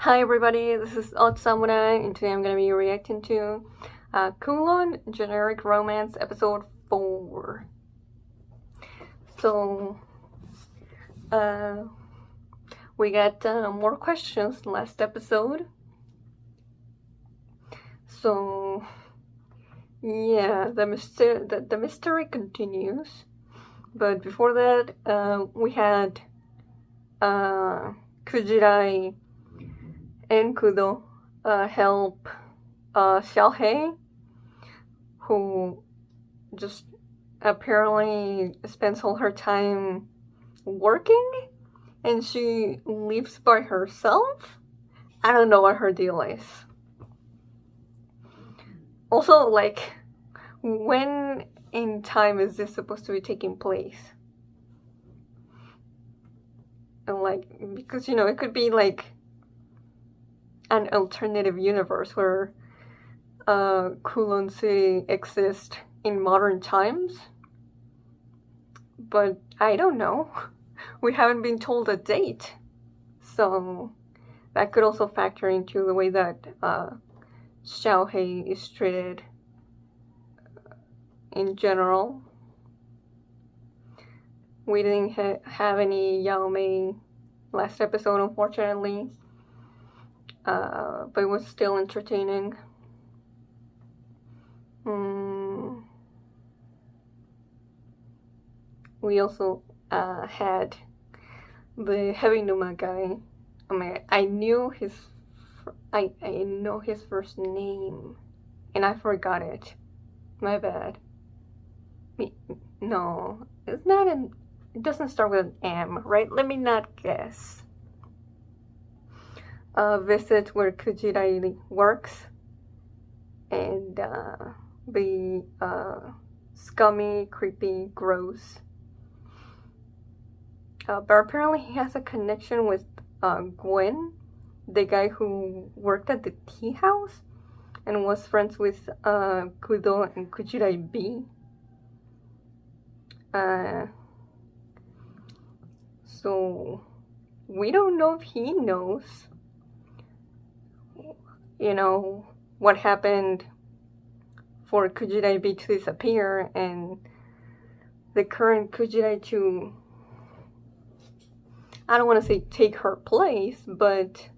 Hi everybody, this is Odd Samurai, and today I'm gonna be reacting to Kowloon Generic Romance Episode 4. So, uh, we got more questions last episode. So, yeah, the mystery continues. But before that, we had Kujirai and Kudo help Xiaohei, who just apparently spends all her time working and she lives by herself. I don't know what her deal is. Also, like, when in time is this supposed to be taking place? And like, because it could be like an alternative universe where Kowloon City exists in modern times. But I don't know. We haven't been told a date. So that could also factor into the way that Xiaohei is treated in general. We didn't have any Yaomay last episode, unfortunately, but it was still entertaining. We also had the Heavy Numa guy. I mean, I know his first name, and I forgot it. My bad. No, it's not an. It doesn't start with an M, right? Let me not guess. Visit where Kujirai works, and be scummy, creepy, gross. But apparently he has a connection with Gwen, the guy who worked at the tea house and was friends with Kudo and Kujirai B. So we don't know if he knows, what happened for Kujirai B to disappear and the current Kujirai to, I don't want to say take her place, but,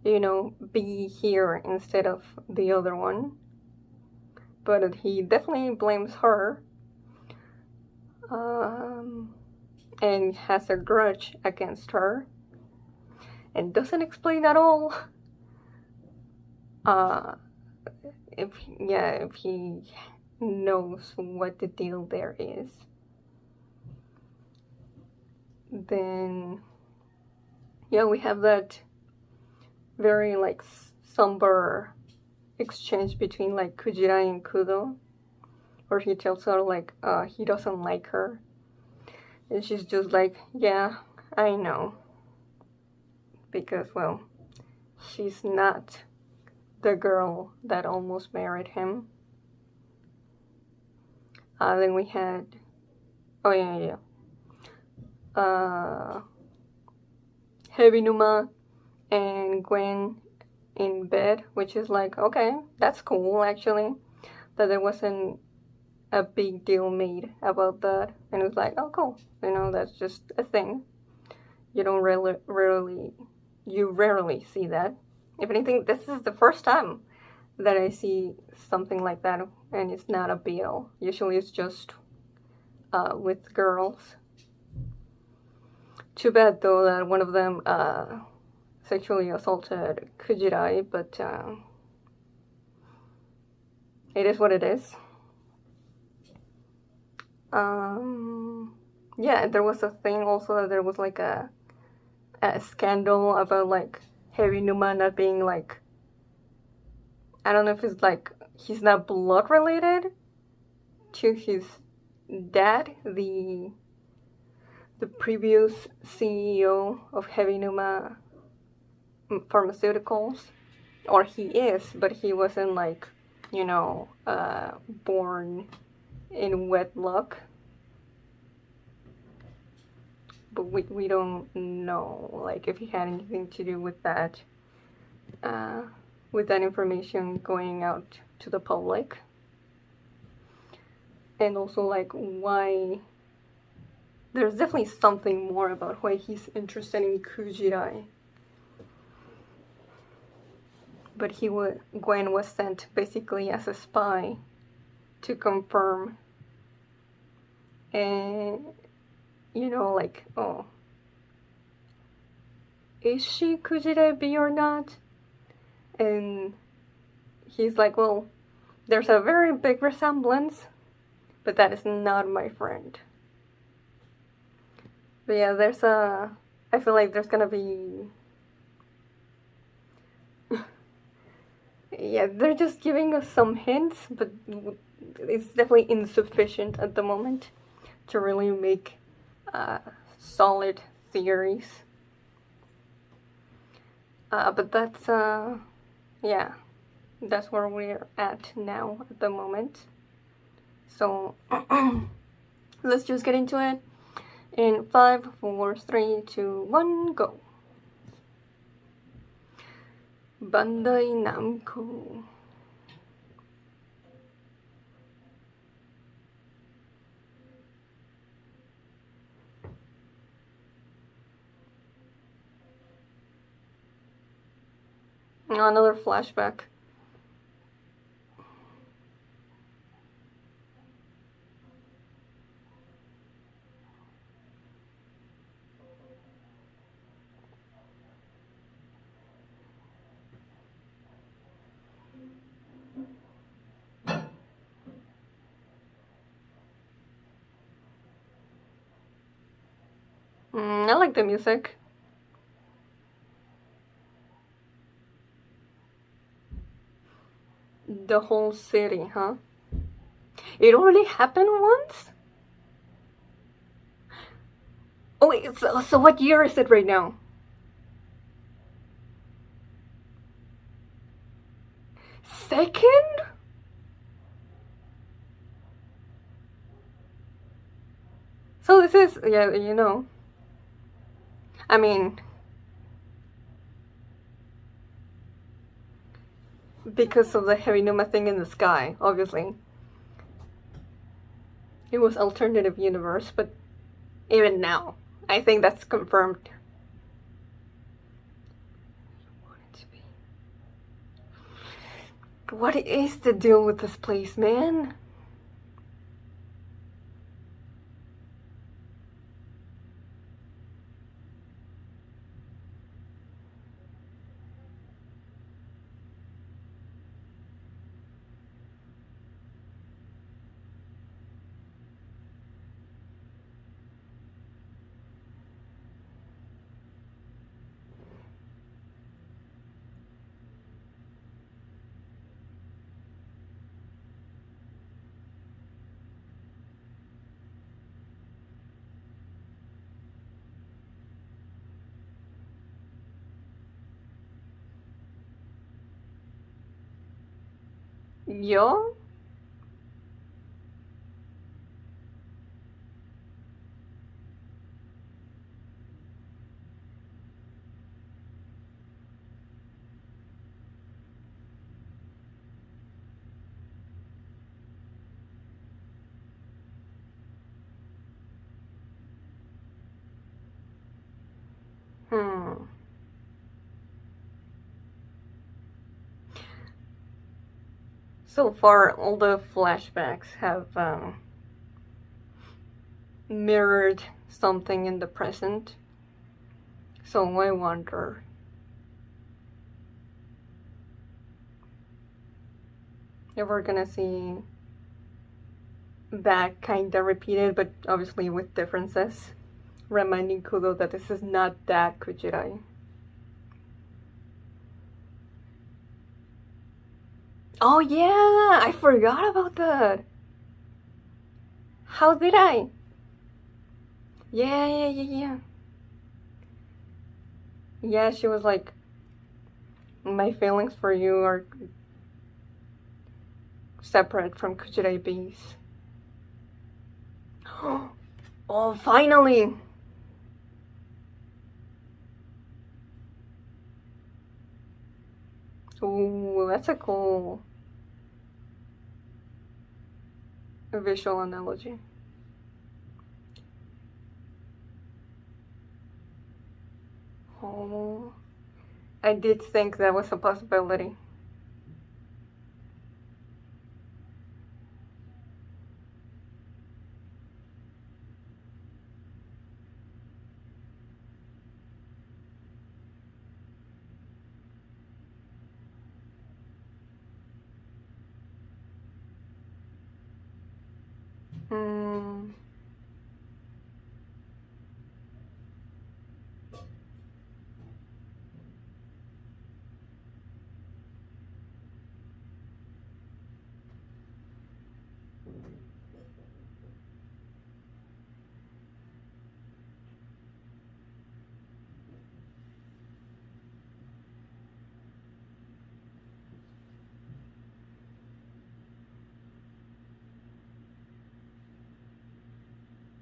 be here instead of the other one. But he definitely blames her. And has a grudge against her. And doesn't explain at all if he knows what the deal there is. Then we have that very like somber exchange between like Kujirai and Kudo, where he tells her like he doesn't like her, and she's just like, yeah, I know, because well, she's not the girl that almost married him. Then we had Heavy Numa and Gwen in bed, which is like, okay, that's cool actually, that there wasn't a big deal made about that, and it was like, oh cool, that's just a thing. You don't rarely see that. If anything, this is the first time that I see something like that, and it's not a deal. Usually it's just with girls. Too bad though that one of them sexually assaulted Kujirai, but it is what it is. Yeah, there was a thing also that there was like a scandal about like Heavy Numa not being like, I don't know if it's like he's not blood related to his dad, the previous CEO of Heavy Numa Pharmaceuticals, or he is, but he wasn't like, born in wedlock. But we don't know like if he had anything to do with that. uh, with that information going out to the public. And also, like, why there's definitely something more about why he's interested in Kujirai. But Gwen was sent basically as a spy to confirm, and like, oh, is she Kujirai or not? And he's like, well, there's a very big resemblance, but that is not my friend. But yeah, I feel like there's gonna be, yeah, they're just giving us some hints, but it's definitely insufficient at the moment to really make solid theories. But yeah, that's where we're at now at the moment. So let's just get into it. In 5, 4, 3, 2, 1, go. Bandai Namco. Another flashback. I like the music. The whole city, huh? It already happened once? Oh wait, so what year is it right now? Second? So this is, yeah, I mean, because of the heavy Numa thing in the sky, obviously. It was alternative universe, but even now, I think that's confirmed. What is the deal with this place, man? Yo? Hmm. So far, all the flashbacks have mirrored something in the present. So I wonder. If we're gonna see that kinda repeated, but obviously with differences. Reminding Kudo that this is not that Kujirai. Oh yeah, I forgot about that. How did I? Yeah. Yeah, she was like, my feelings for you are separate from Kujirai B's. Oh, finally! Ooh, that's a cool visual analogy. Oh, I did think that was a possibility. Hmm.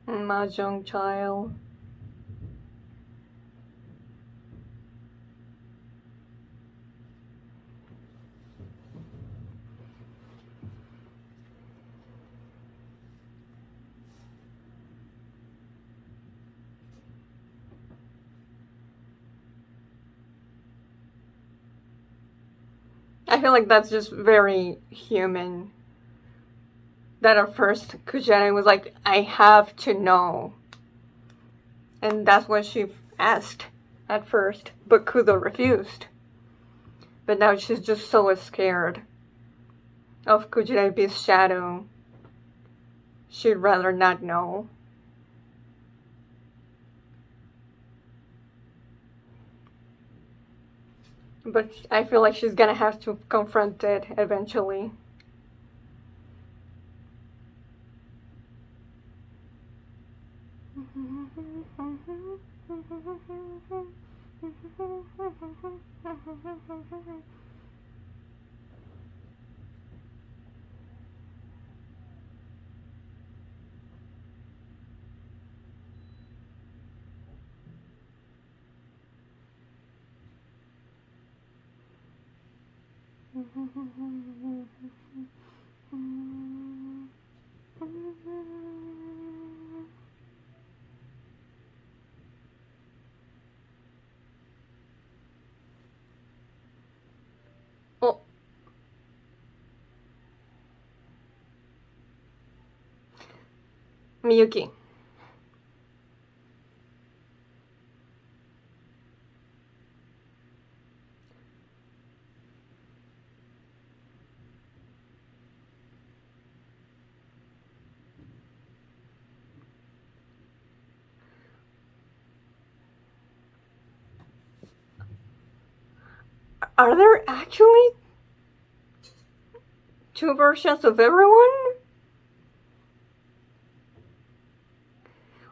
Mahjong child. I feel like that's just very human. That at first Kujana was like, I have to know. And that's what she asked at first, but Kudo refused. But now she's just so scared of Kujirebi's shadow. She'd rather not know. But I feel like she's gonna have to confront it eventually. Oh. Miyuki. Are there actually two versions of everyone?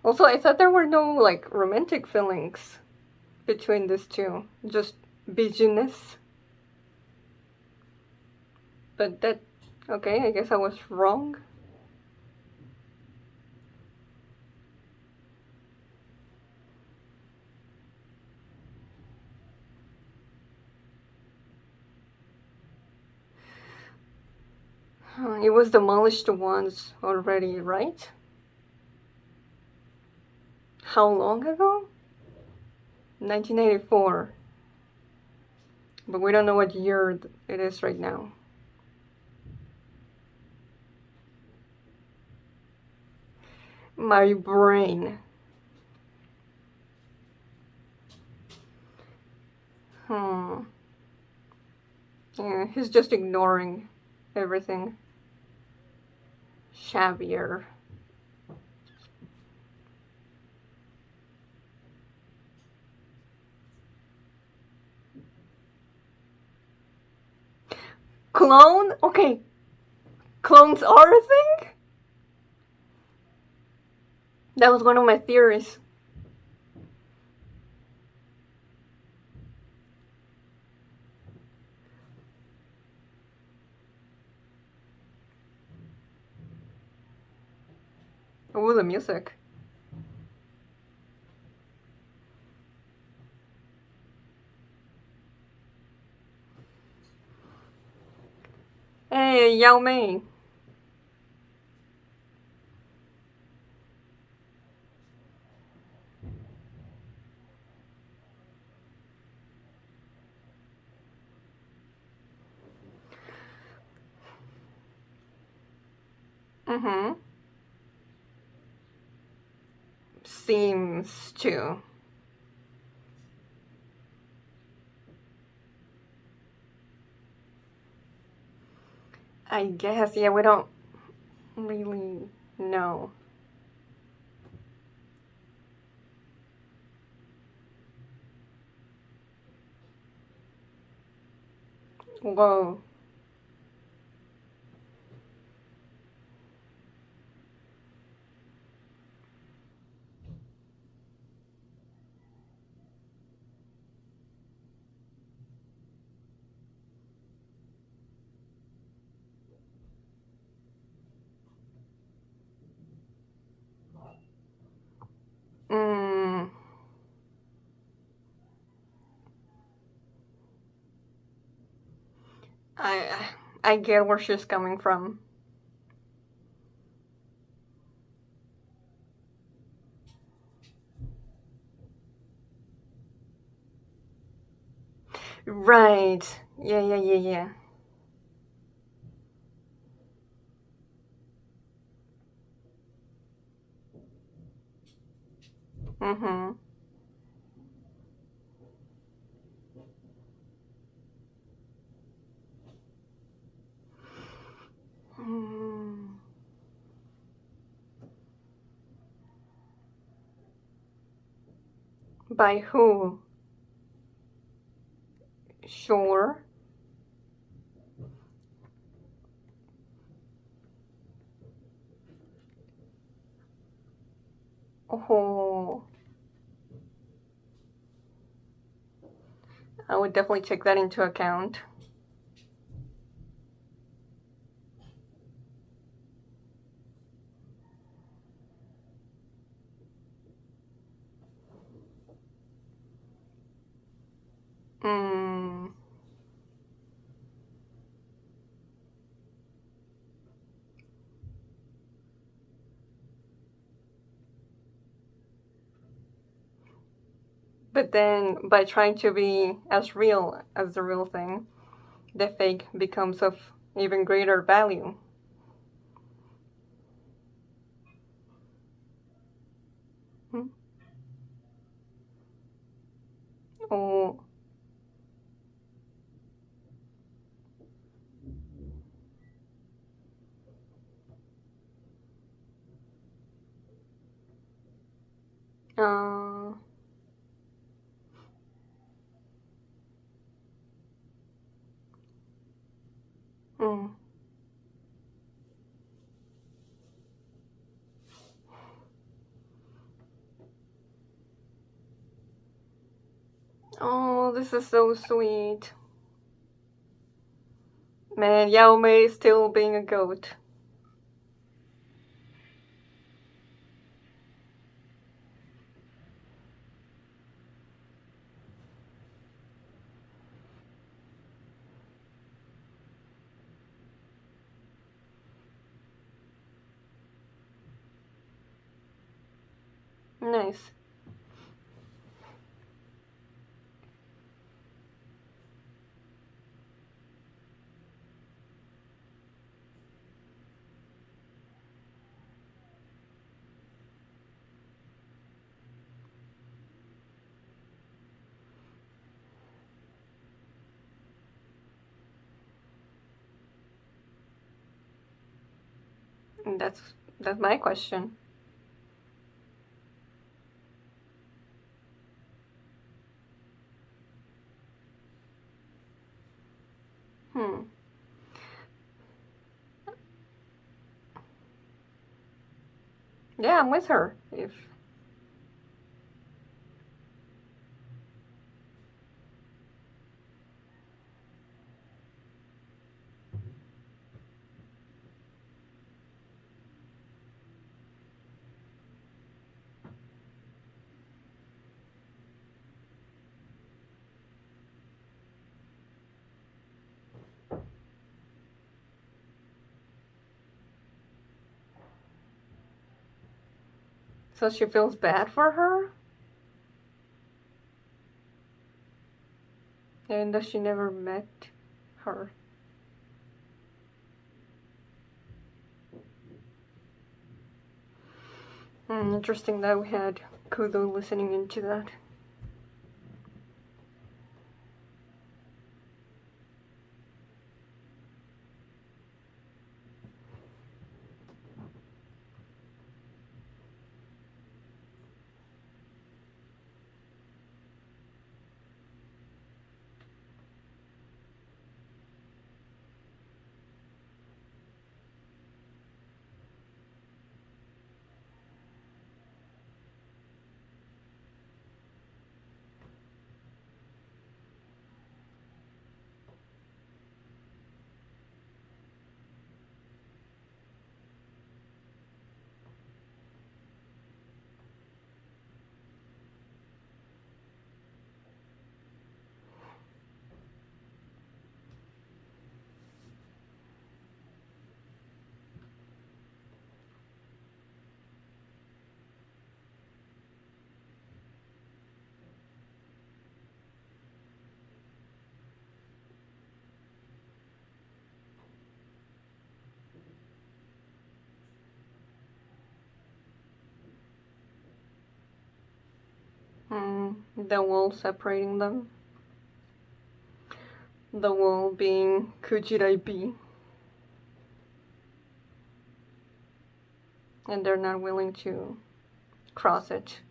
Also, I thought there were no, like, romantic feelings between these two. Just business. But that... Okay, I guess I was wrong. It was demolished once already, right? How long ago? 1984. But we don't know what year it is right now. My brain. Hmm. Yeah, he's just ignoring everything. Shabbier. Clone? Okay. Clones are a thing? That was one of my theories. Ooh, the music. Hey, Yaomay. Mm-hmm. Seems to. I guess, yeah, we don't really know. Whoa. Mm, I I get where she's coming from. Right. Yeah, yeah, yeah, yeah. Mm-hmm. Mm. By who? Sure. Oh, I would definitely take that into account. Mm. But then, by trying to be as real as the real thing, the fake becomes of even greater value. Hmm? Oh, uh, mm. Oh, this is so sweet. Man, Yaomei is still being a goat. Nice. And that's my question. Hmm. Yeah, I'm with her. If So she feels bad for her? Even though she never met her. Interesting that we had Kowloon listening into that. The wall separating them. The wall being Kujirai-B. And they're not willing to cross it.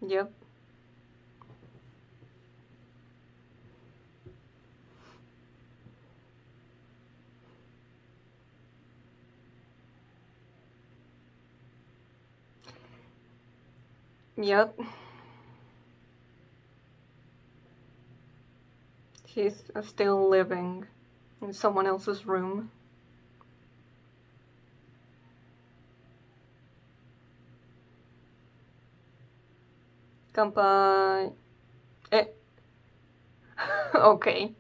Yep. Yep. She's still living in someone else's room. Kanpai. Okay.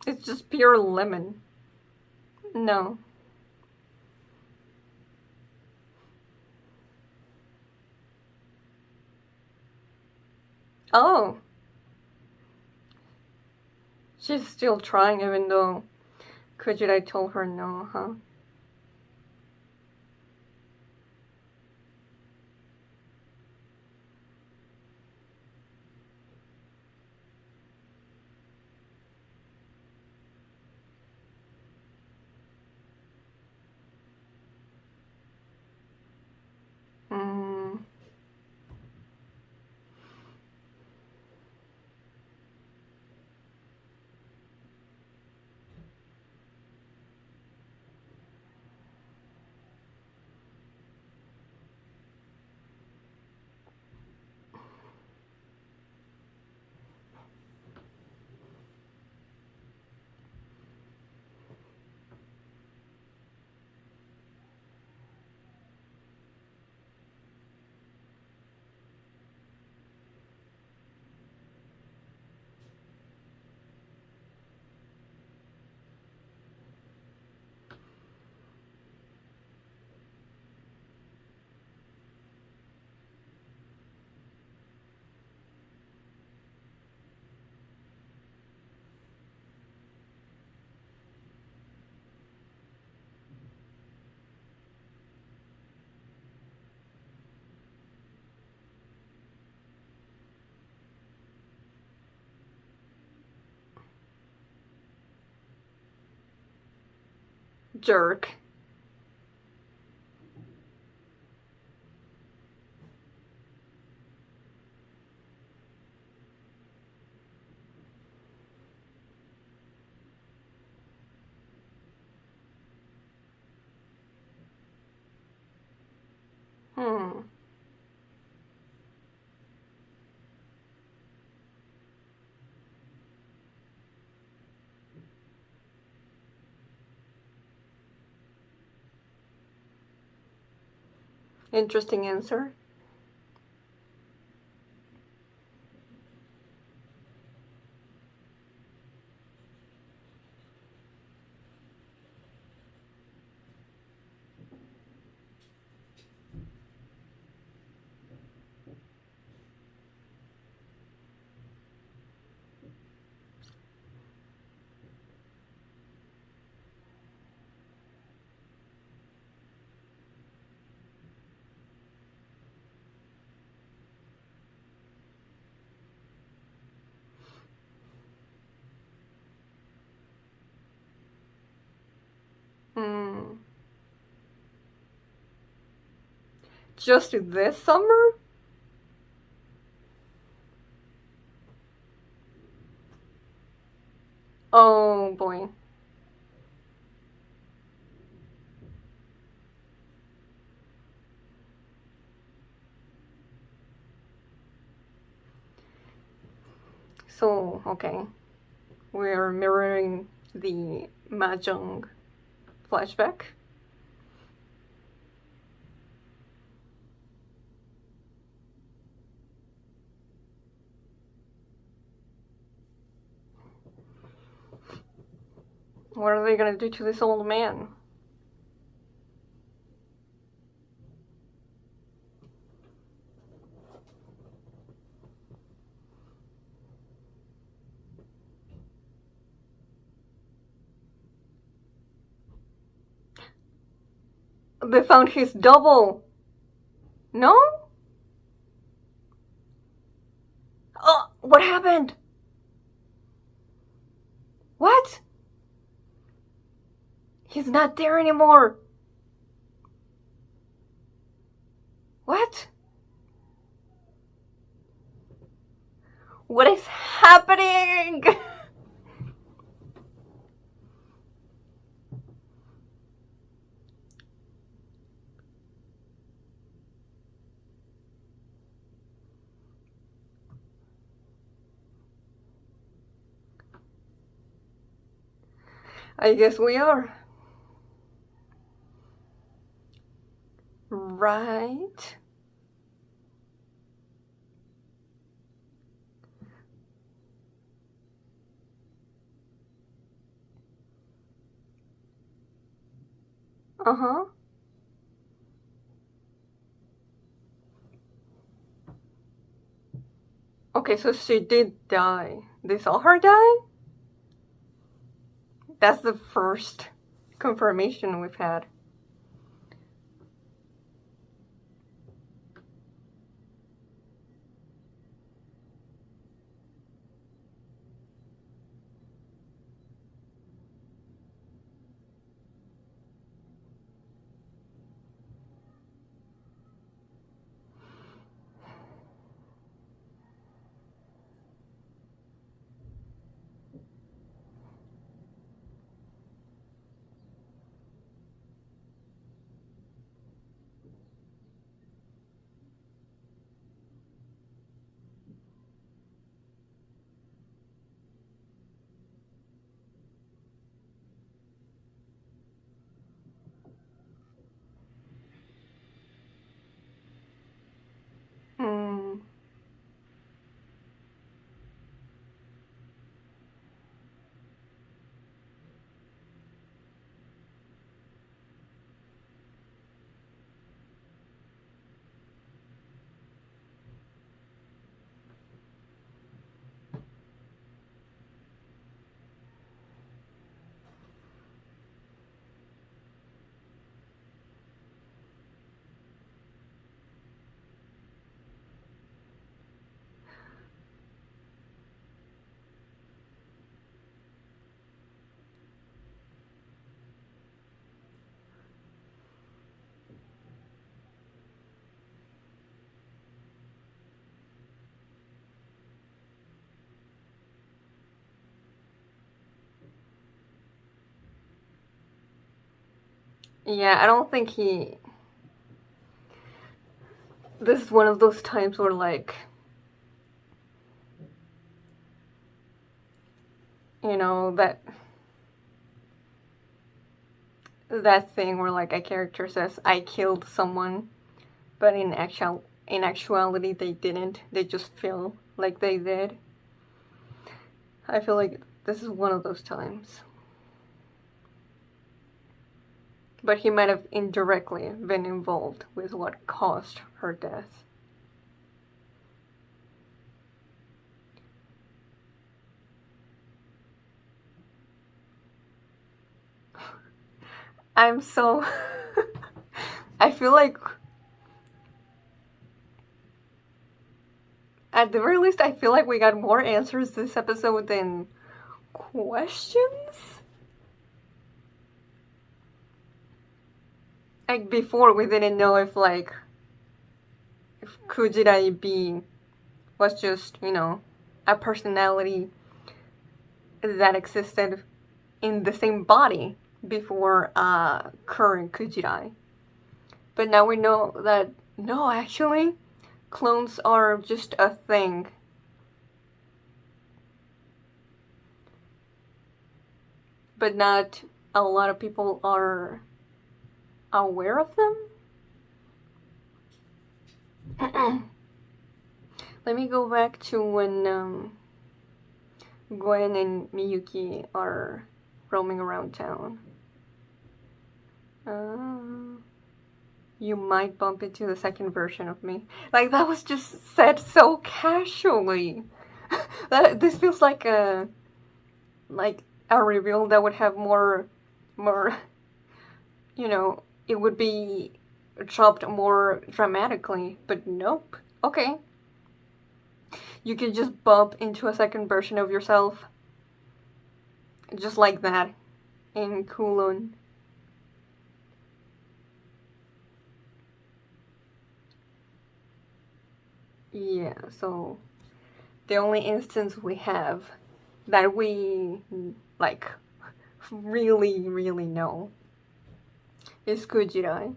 It's just pure lemon. No. Oh. She's still trying even though Kujirai told her no, huh? Jerk. Interesting answer. Hmm. Just this summer? Oh boy. So, okay. We're mirroring the Mahjong flashback. What are they gonna do to this old man? They found his double. No? Oh, what happened? What? He's not there anymore. What? What is happening? I guess we are. Right. Uh-huh. Okay, so she did die. They saw her die? That's the first confirmation we've had. Hmm. Yeah, I don't think he. This is one of those times where, like, you know, that thing where, like, a character says, I killed someone, but in actuality they didn't. They just feel like they did. I feel like this is one of those times. But he might have indirectly been involved with what caused her death. I'm so... I feel like... At the very least, I feel like we got more answers this episode than questions? Like, before we didn't know if Kujirai being was just, a personality that existed in the same body before current Kujirai. But now we know that, no, actually, clones are just a thing. But not a lot of people are aware of them. Let me go back to when Gwen and Miyuki are roaming around town. You might bump into the second version of me. Like, that was just said so casually. This feels like a reveal that would have more, it would be dropped more dramatically, but nope. Okay. You can just bump into a second version of yourself. Just like that. In Kowloon. Yeah, so the only instance we have that we, really, really know is Kujirai.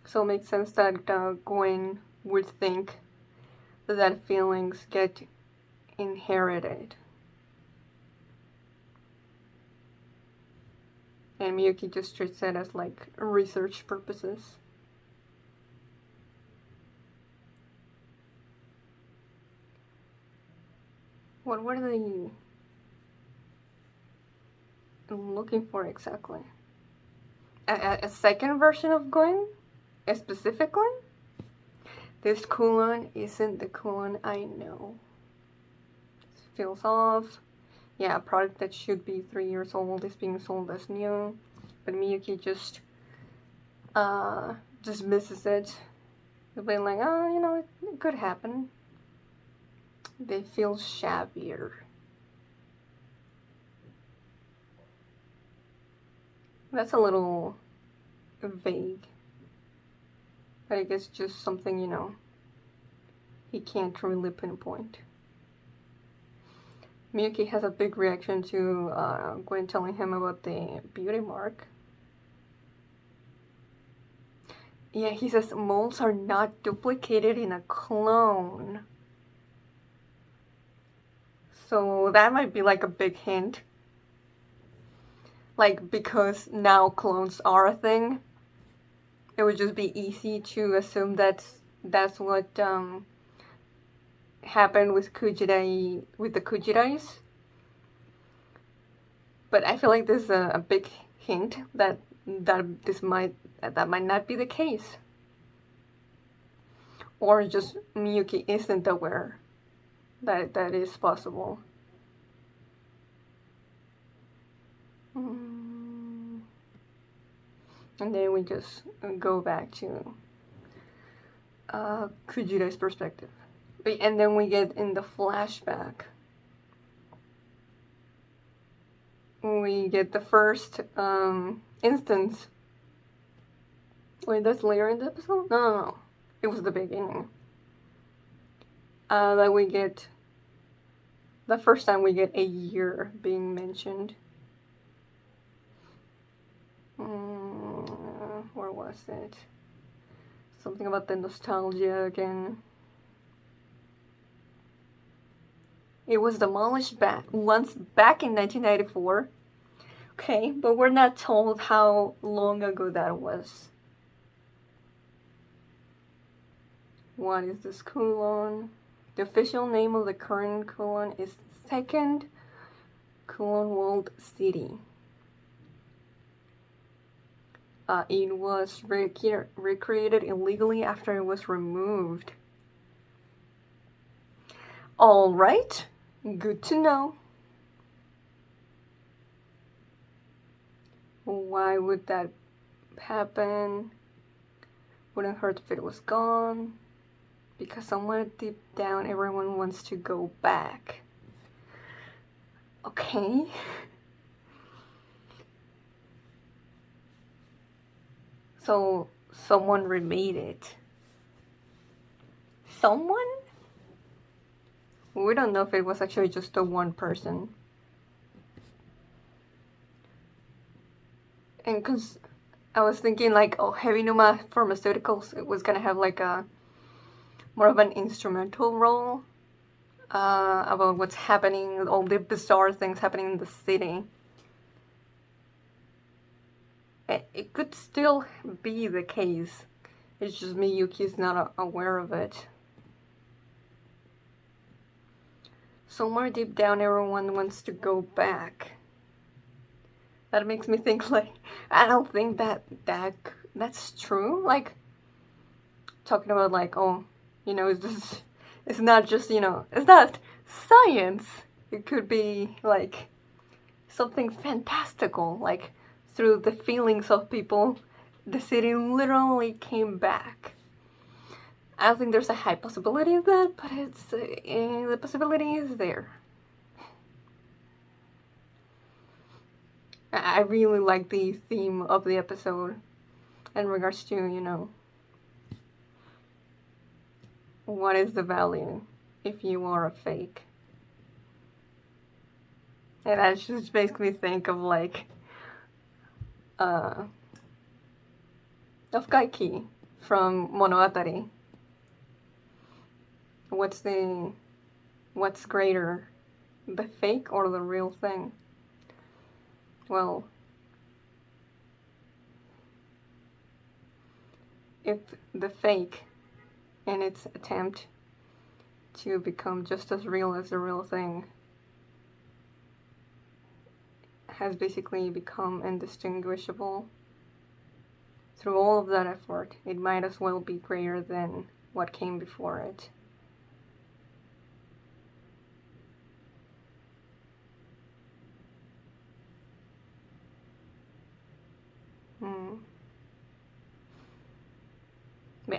So it makes sense that Gwen would think that feelings get inherited. And Miyuki just treats it as research purposes. What were they looking for exactly? A second version of Gwen? Specifically? This Kowloon isn't the Kowloon I know. It feels off. Yeah, a product that should be 3 years old is being sold as new. But Miyuki just dismisses it. Being like, oh, it could happen. They feel shabbier. That's a little vague. But I guess just something, he can't really pinpoint. Miyuki has a big reaction to Gwen telling him about the beauty mark. Yeah, he says moles are not duplicated in a clone. So that might be a big hint. Because now clones are a thing, it would just be easy to assume that's what happened with Kujirai, with the Kujirais. But I feel like this is a big hint that might not be the case. Or just Miyuki isn't aware that is possible. And then we just go back to Kujirai's perspective. And then we get in the flashback. We get the first instance. Wait, that's later in the episode? No. It was the beginning. That we get... The first time we get a year being mentioned. Where was it? Something about the nostalgia again. It was demolished once back in 1994 Okay, but we're not told how long ago that was. What is this Kowloon? The official name of the current Kowloon is Second Kowloon World City. It was recreated illegally after it was removed. Alright, good to know. Why would that happen? Wouldn't hurt if it was gone. Because somewhere deep down everyone wants to go back. Okay. So someone remade it. Someone? We don't know if it was actually just the one person. And cause I was thinking like, oh, Heavy Numa Pharmaceuticals, it was gonna have like a more of an instrumental role about what's happening, all the bizarre things happening in the city. It could still be the case. It's just Miyuki's not aware of it. Somewhere deep down everyone wants to go back. That makes me think like, I don't think that's true. Like, talking about like, oh, you know, it's not just, you know, it's not science. It could be like something fantastical, like through the feelings of people, the city literally came back. I don't think there's a high possibility of that, but it's the possibility is there. I really like the theme of the episode in regards to, you know, what is the value if you are a fake? And that just makes me think of like of Kaiki from Monogatari. What's greater, the fake or the real thing? Well, if the fake in its attempt to become just as real as the real thing has basically become indistinguishable through all of that effort, it might as well be greater than what came before it.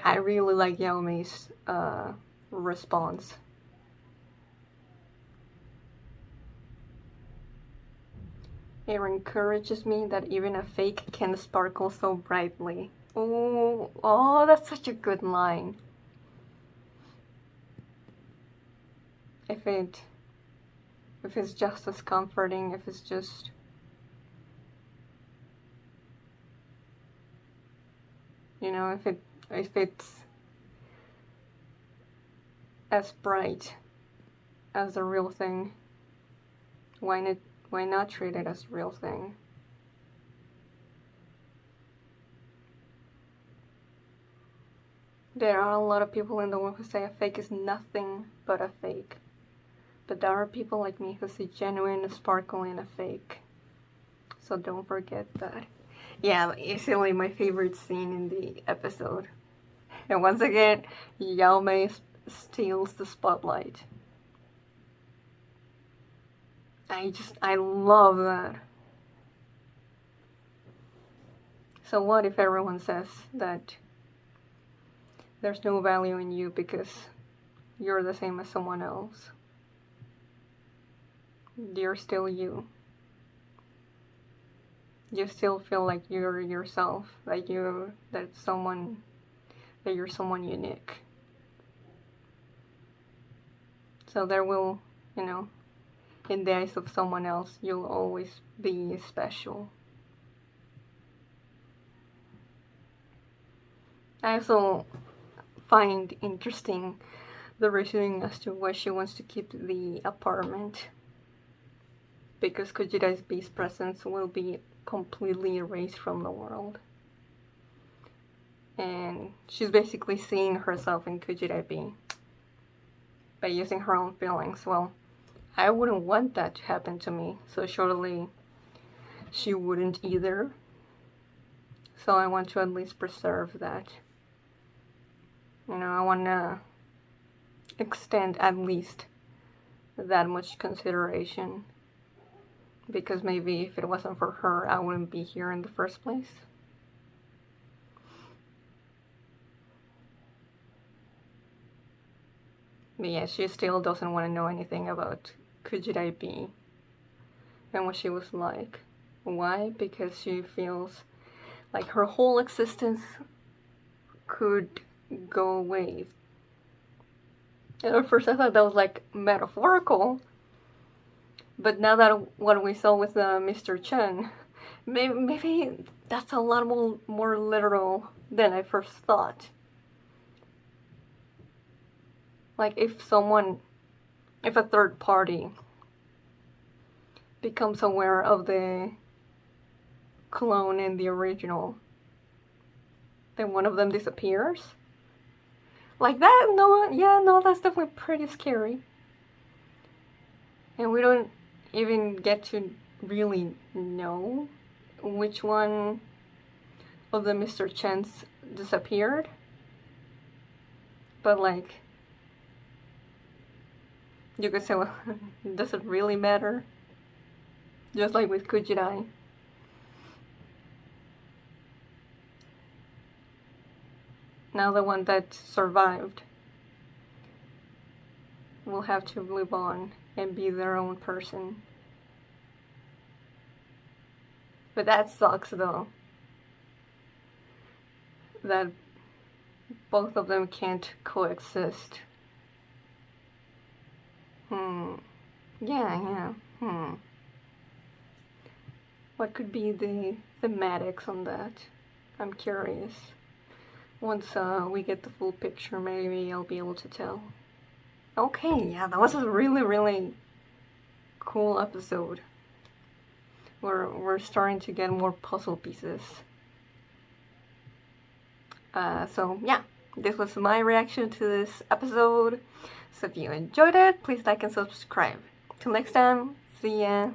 I really like Yaomay's response. It encourages me that even a fake can sparkle so brightly. Oh, that's such a good line. If it's just as comforting, if it's just you know, if it's as bright as the real thing, why not treat it as a real thing? There are a lot of people in the world who say a fake is nothing but a fake. But there are people like me who see genuine sparkle in a fake. So don't forget that. Yeah, easily my favorite scene in the episode. And once again, Yaomay steals the spotlight. I love that. So what if everyone says that there's no value in you because you're the same as someone else? You're still you. You still feel like you're yourself, like you're someone unique. So there will, you know, in the eyes of someone else, you'll always be special. I also find interesting the reasoning as to why she wants to keep the apartment. because Kujirai's beast presence will be completely erased from the world. And she's basically seeing herself in Kujirai B by using her own feelings. Well, I wouldn't want that to happen to me, so surely she wouldn't either. So I want to at least preserve that. You know, I want to extend at least that much consideration, because maybe if it wasn't for her, I wouldn't be here in the first place. But yeah, she still doesn't want to know anything about Kujirai B and what she was like. Why? Because she feels like her whole existence could go away. And at first I thought that was like metaphorical, but now that what we saw with Mr. Chen, maybe that's a lot more literal than I first thought. Like if a third party becomes aware of the clone in the original, then one of them disappears? Like that? No, that's definitely pretty scary. And we don't even get to really know which one of the Mr. Chens disappeared. But like, you could say, well, does it really matter? Just like with Kujirai. Now the one that survived will have to live on and be their own person. But that sucks though. That both of them can't coexist. Yeah. What could be the thematics on that? I'm curious. Once we get the full picture, maybe I'll be able to tell. Okay, yeah, that was a really cool episode. We're starting to get more puzzle pieces. So yeah, this was my reaction to this episode. So if you enjoyed it, please like and subscribe. Till next time, see ya!